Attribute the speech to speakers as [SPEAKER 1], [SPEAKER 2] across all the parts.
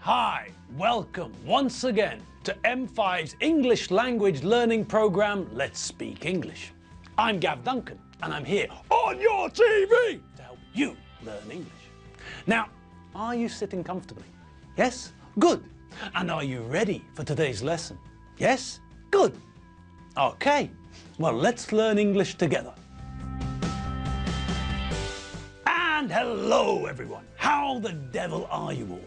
[SPEAKER 1] Hi, welcome once again to M5's English language learning program, Let's Speak English. I'm Gav Duncan and I'm here on your TV to help you learn English. Now, are you sitting comfortably? Yes? Good. And are you ready for today's lesson? Yes? Good. Okay, well, let's learn English together. And hello everyone, how the devil are you all?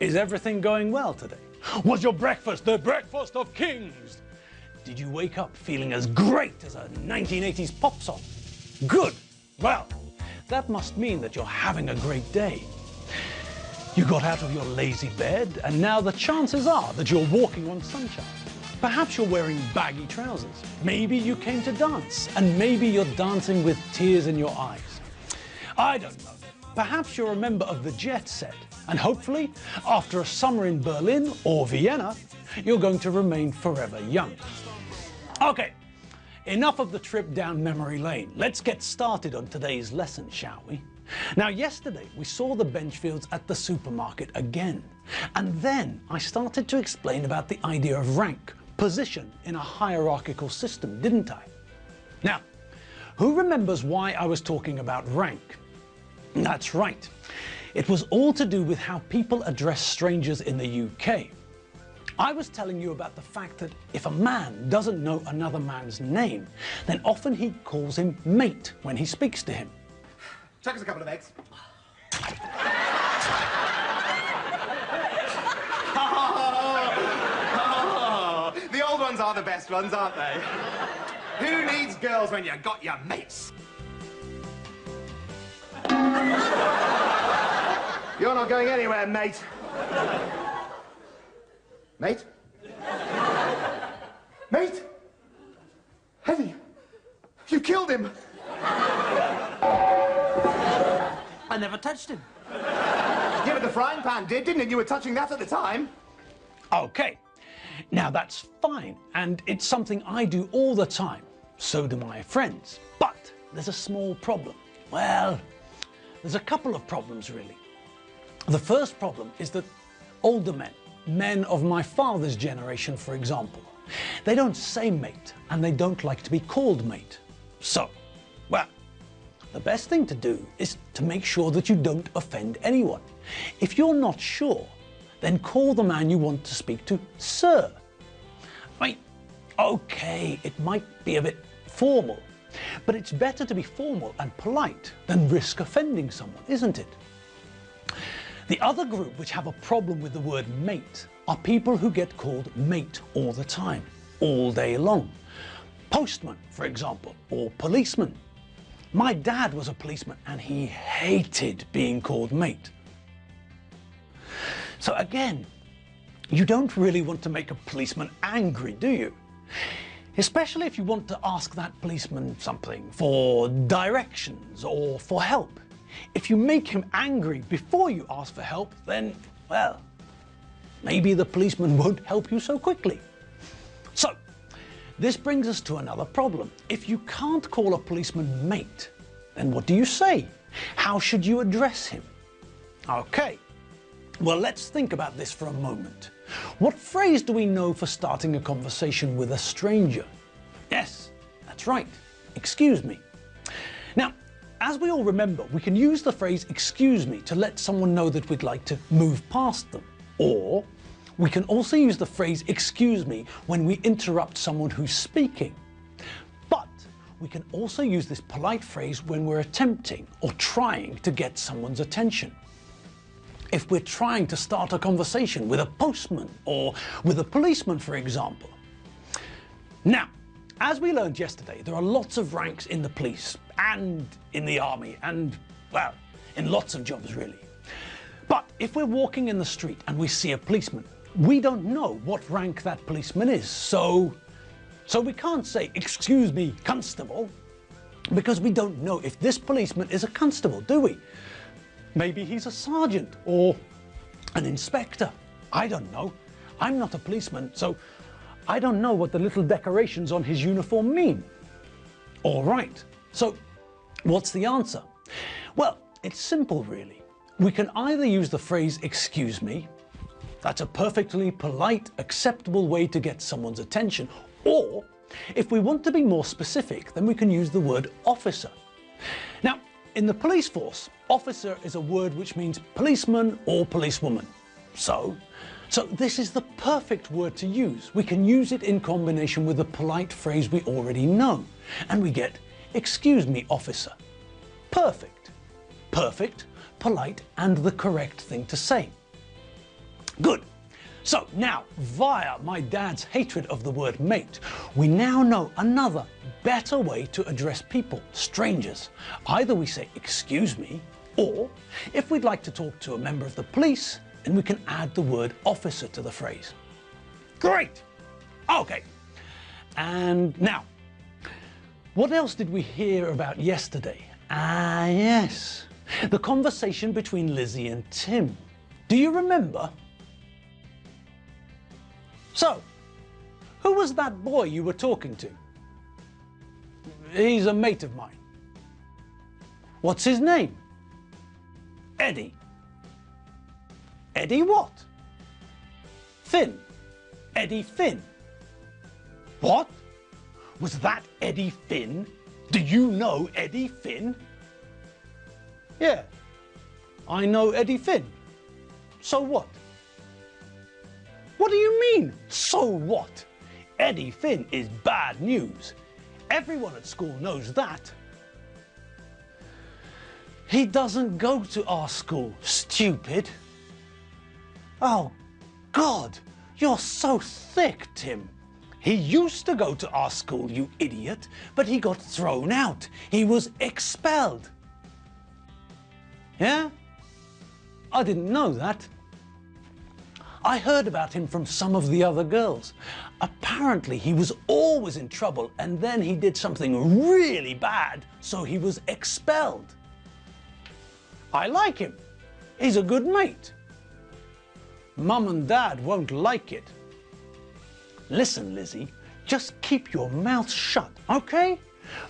[SPEAKER 1] Is everything going well today? Was your breakfast the breakfast of kings? Did you wake up feeling as great as a 1980s pop song? Good! Well, that must mean that you're having a great day. You got out of your lazy bed and now the chances are that you're walking on sunshine. Perhaps you're wearing baggy trousers. Maybe you came to dance and maybe you're dancing with tears in your eyes. I don't know. Perhaps you're a member of the jet set and hopefully, after a summer in Berlin or Vienna, you're going to remain forever young. Okay, enough of the trip down memory lane. Let's get started on today's lesson, shall we? Now, yesterday we saw the bench fields at the supermarket again. And then I started to explain about the idea of rank, position in a hierarchical system, didn't I? Now, who remembers why I was talking about rank? That's right. It was all to do with how people address strangers in the UK. I was telling you about the fact that if a man doesn't know another man's name, then often he calls him mate when he speaks to him.
[SPEAKER 2] Chuck us a couple of eggs. The old ones are the best ones, aren't they? Who needs girls when you got your mates? You're not going anywhere, mate. Mate? Mate? Heavy, you killed him.
[SPEAKER 3] I never touched him.
[SPEAKER 2] Yeah, but the frying pan did, didn't it? You were touching that at the time.
[SPEAKER 1] Okay, now that's fine, and it's something I do all the time. So do my friends. But there's a small problem. Well, there's a couple of problems, really. The first problem is that older men of my father's generation, for example, they don't say mate, and they don't like to be called mate. So, well, the best thing to do is to make sure that you don't offend anyone. If you're not sure, then call the man you want to speak to sir. I mean, okay, it might be a bit formal, but it's better to be formal and polite than risk offending someone, isn't it? The other group which have a problem with the word mate are people who get called mate all the time, all day long. Postman, for example, or policeman. My dad was a policeman and he hated being called mate. So again, you don't really want to make a policeman angry, do you? Especially if you want to ask that policeman something for directions or for help. If you make him angry before you ask for help, then, well, maybe the policeman won't help you so quickly. So, this brings us to another problem. If you can't call a policeman mate, then what do you say? How should you address him? Okay, well, let's think about this for a moment. What phrase do we know for starting a conversation with a stranger? Yes, that's right, excuse me. Now, as we all remember, we can use the phrase excuse me to let someone know that we'd like to move past them. Or we can also use the phrase excuse me when we interrupt someone who's speaking. But we can also use this polite phrase when we're attempting or trying to get someone's attention. If we're trying to start a conversation with a postman or with a policeman, for example. Now, as we learned yesterday, there are lots of ranks in the police and in the army and, well, in lots of jobs really. But if we're walking in the street and we see a policeman, we don't know what rank that policeman is. So we can't say, excuse me, constable, because we don't know if this policeman is a constable, do we? Maybe he's a sergeant or an inspector. I don't know. I'm not a policeman, so I don't know what the little decorations on his uniform mean. All right, so what's the answer? Well, it's simple really. We can either use the phrase excuse me, That's a perfectly polite, acceptable way to get someone's attention. Or, if we want to be more specific, then we can use the word officer. Now, in the police force, officer is a word which means policeman or policewoman. So this is the perfect word to use. We can use it in combination with a polite phrase we already know, and we get, excuse me, officer. Perfect. Perfect, polite, and the correct thing to say. Good. So now, via my dad's hatred of the word mate, we now know another, better way to address people, strangers. Either we say, excuse me, or if we'd like to talk to a member of the police, then we can add the word officer to the phrase. Great! Okay. And now, what else did we hear about yesterday? Ah, yes. The conversation between Lizzie and Tim. Do you remember? So, who was that boy you were talking to? He's a mate of mine. What's his name? Eddie. Eddie what? Finn. Eddie Finn. What? Was that Eddie Finn? Do you know Eddie Finn? Yeah, I know Eddie Finn. So what? What do you mean, so what? Eddie Finn is bad news. Everyone at school knows that. He doesn't go to our school, stupid. Oh, God, you're so thick, Tim. He used to go to our school, you idiot, but he got thrown out. He was expelled. Yeah? I didn't know that. I heard about him from some of the other girls. Apparently he was always in trouble and then he did something really bad, so he was expelled. I like him. He's a good mate. Mum and Dad won't like it. Listen, Lizzie, just keep your mouth shut, okay?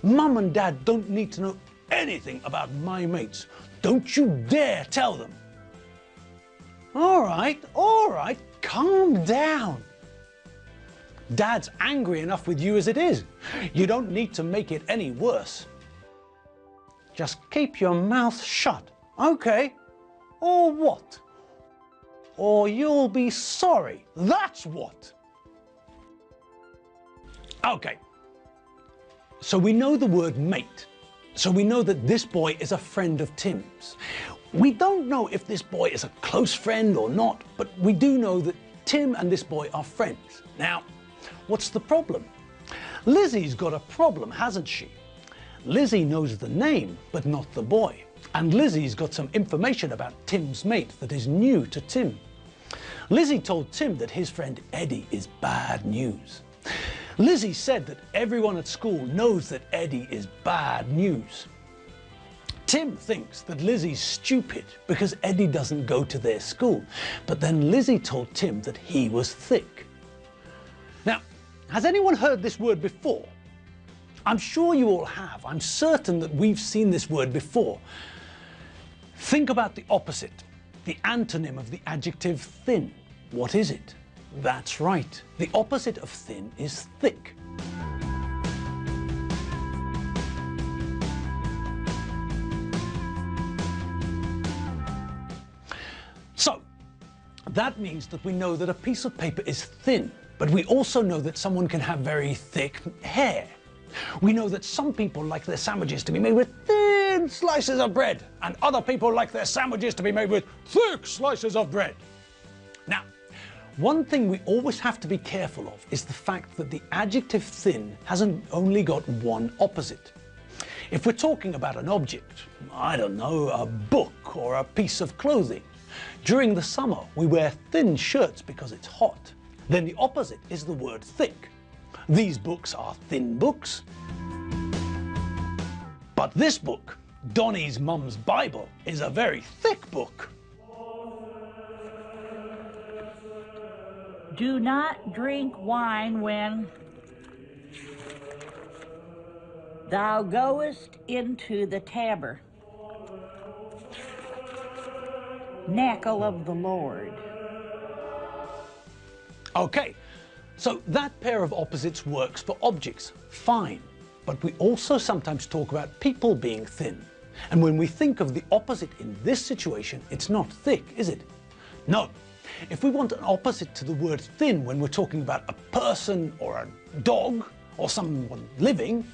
[SPEAKER 1] Mum and Dad don't need to know anything about my mates. Don't you dare tell them. All right, calm down. Dad's angry enough with you as it is. You don't need to make it any worse. Just keep your mouth shut, okay? Or what? Or you'll be sorry, that's what. Okay, so we know the word mate. So we know that this boy is a friend of Tim's. We don't know if this boy is a close friend or not, but we do know that Tim and this boy are friends. Now, what's the problem? Lizzie's got a problem, hasn't she? Lizzie knows the name, but not the boy. And Lizzie's got some information about Tim's mate that is new to Tim. Lizzie told Tim that his friend Eddie is bad news. Lizzie said that everyone at school knows that Eddie is bad news. Tim thinks that Lizzie's stupid because Eddie doesn't go to their school, but then Lizzie told Tim that he was thick. Now, has anyone heard this word before? I'm sure you all have. I'm certain that we've seen this word before. Think about the opposite, the antonym of the adjective thin. What is it? That's right. The opposite of thin is thick. So, that means that we know that a piece of paper is thin, but we also know that someone can have very thick hair. We know that some people like their sandwiches to be made with thin slices of bread, and other people like their sandwiches to be made with thick slices of bread. Now, one thing we always have to be careful of is the fact that the adjective thin hasn't only got one opposite. If we're talking about an object, I don't know, a book or a piece of clothing, during the summer we wear thin shirts because it's hot. Then the opposite is the word thick. These books are thin books. But this book, Donnie's Mum's Bible, is a very thick book.
[SPEAKER 4] Do not drink wine when thou goest into the tabernacle of the Lord.
[SPEAKER 1] Okay, so that pair of opposites works for objects, fine. But we also sometimes talk about people being thin. And when we think of the opposite in this situation, it's not thick, is it? No. If we want an opposite to the word thin when we're talking about a person or a dog or someone living,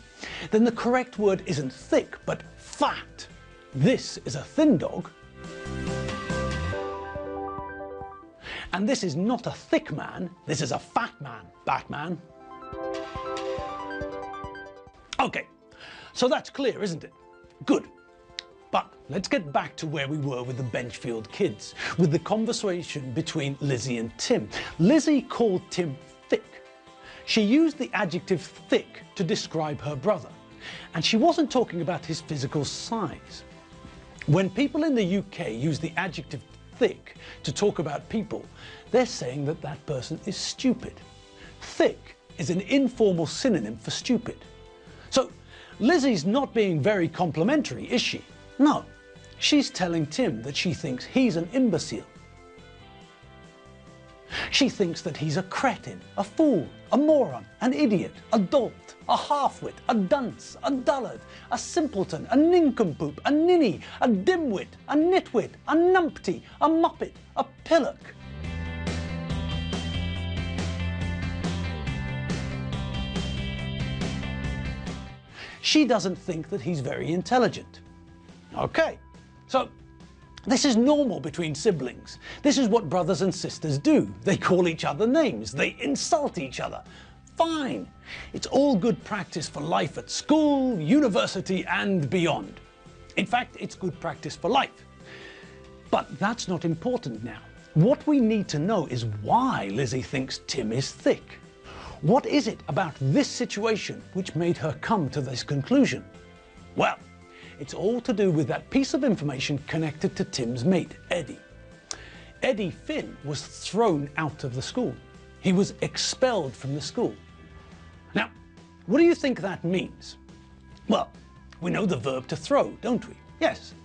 [SPEAKER 1] then the correct word isn't thick, but fat. This is a thin dog. And this is not a thick man, this is a fat man, Batman. Okay, so that's clear, isn't it? Good. But let's get back to where we were with the Benchfield kids, with the conversation between Lizzie and Tim. Lizzie called Tim thick. She used the adjective thick to describe her brother, and she wasn't talking about his physical size. When people in the UK use the adjective thick to talk about people, they're saying that that person is stupid. Thick is an informal synonym for stupid. So Lizzie's not being very complimentary, is she? No, she's telling Tim that she thinks he's an imbecile. She thinks that he's a cretin, a fool, a moron, an idiot, a dolt, a half-wit, a dunce, a dullard, a simpleton, a nincompoop, a ninny, a dimwit, a nitwit, a numpty, a muppet, a pillock. She doesn't think that he's very intelligent. Okay, so this is normal between siblings. This is what brothers and sisters do. They call each other names. They insult each other. Fine. It's all good practice for life at school, university, and beyond. In fact, it's good practice for life. But that's not important now. What we need to know is why Lizzie thinks Tim is thick. What is it about this situation which made her come to this conclusion? Well, it's all to do with that piece of information connected to Tim's mate, Eddie. Eddie Finn was thrown out of the school. He was expelled from the school. Now, what do you think that means? Well, we know the verb to throw, don't we? Yes.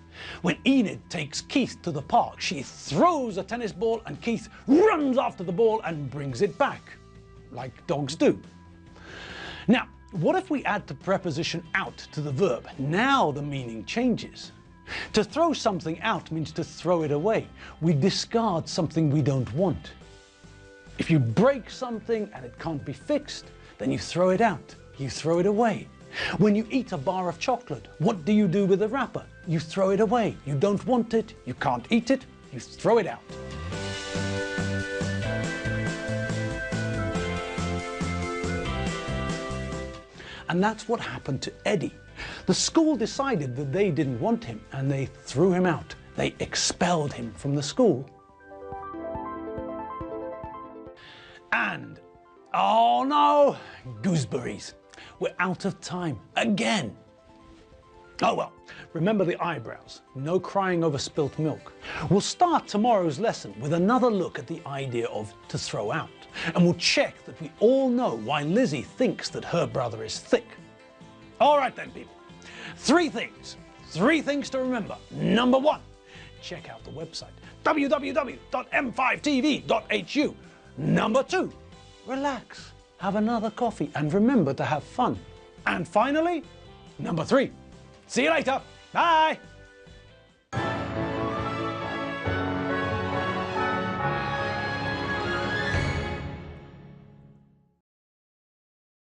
[SPEAKER 1] When Enid takes Keith to the park, she throws a tennis ball and Keith runs after the ball and brings it back, like dogs do. Now, what if we add the preposition out to the verb? Now the meaning changes. To throw something out means to throw it away. We discard something we don't want. If you break something and it can't be fixed, then you throw it out, you throw it away. When you eat a bar of chocolate, what do you do with the wrapper? You throw it away. You don't want it, you can't eat it, you throw it out. And that's what happened to Eddie. The school decided that they didn't want him and they threw him out. They expelled him from the school. And, oh no, gooseberries. We're out of time again. Oh well, remember the eyebrows. No crying over spilt milk. We'll start tomorrow's lesson with another look at the idea of to throw out. And we'll check that we all know why Lizzie thinks that her brother is thick. All right then, people. Three things to remember. Number one, check out the website, www.m5tv.hu. Number two, relax, have another coffee, and remember to have fun. And finally, number three, see you later. Bye.